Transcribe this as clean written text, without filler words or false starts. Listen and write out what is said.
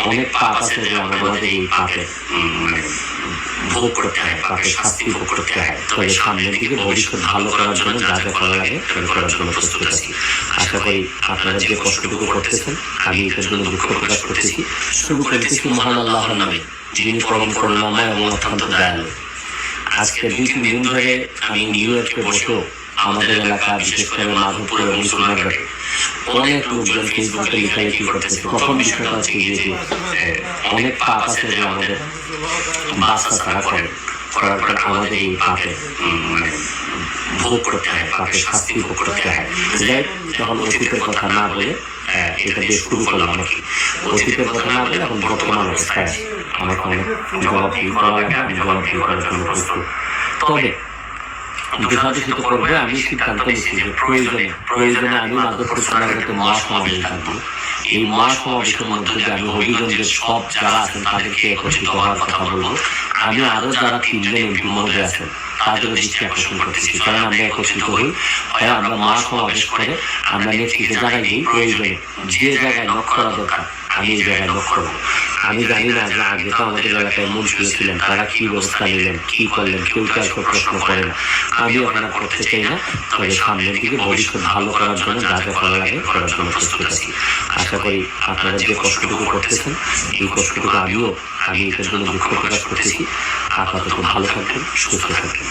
অনেক পাপ আছে যে আমাদের এই পাপে ভোগ করতে হয়, পাপের শাস্তি ভোগ করতে হয়। তবে সামনের দিকে ভবিষ্যৎ ভালো করার জন্য যা যা করা লাগে সেটা করার জন্য প্রস্তুত আছি। আশা করি আপনারা যে কষ্টটুকু করতেছেন আমি এটার জন্য দুঃখ প্রকাশ করতেছি। শুরু করতেছি মহান আল্লাহর নামে, যিনি পরম করুণাময় এবং অত্যন্ত দয়ালু। আজকে 2-3 দিন ধরে আমি নিউ ইয়র্কে বসেও আমাদের এলাকা, বিশেষ করে মাধবপুর এবং সোনারঘাটে অনেক লোকজন ফেসবুকে লেখালেখি করতেছে। প্রথম বিষয়টা হচ্ছে যে অনেক পাপ আছে যে আমাদের বাচ্চা তারা করার পর আমাদের এই পাপে ভোগ করতে হয়, পাপের শাস্তি ভোগ করতে হয়। যাই তখন অতীতের কথা না বলে এটা দিয়ে শুরু করলাম আর কি। অতীতের কথা না বলে এখন বর্তমান অবস্থায় আমাকে অনেক জবাবদিহি করা লাগে, আমি জবাবদিহি করার জন্য প্রস্তুত। তবে বিভাজিত করবে আমি সিদ্ধান্ত নিচ্ছি যে প্রয়োজনে আমি মাধবপুর সোনারঘাটে মহাসমাবেশ থাকবো। এই মহাসমাবেশের মধ্যে যে আমি হবিগঞ্জের সব যারা আছেন তাদেরকে একত্রিত হওয়ার কথা বলবো। আমি আরো যারা 3 জন এমপি মহোদয় আছেন তাদেরও দৃষ্টি আকর্ষণ করতেছি, কারণ আমরা একত্রিত হই, হয় আমরা মহাসমাবেশ করে আমরা নেতৃত্বে জায়গায় গিয়ে প্রয়োজনে যে জায়গায় লক করা দরকার আমি এই জায়গায় লক করবো। আমি জানি না যে আগে তো আমাদের এলাকায় মন্ত্রী ছিলেন, তারা কি ব্যবস্থা নিলেন, কি করলেন, কেউ কাউকে প্রশ্ন করে না। আমি ওখানে করতে চাই না, তবে সামনের দিকে ভবিষ্যৎ ভালো করার জন্য যা যা করা লাগে করার জন্য প্রস্তুত আছি। আশা করি আপনারা যে কষ্টটুকু করতেছেন এই কষ্টটুকু আমি এটার জন্য দুঃখ প্রকাশ করতেছি। আপাতত ভালো থাকবেন, সুস্থ থাকবেন।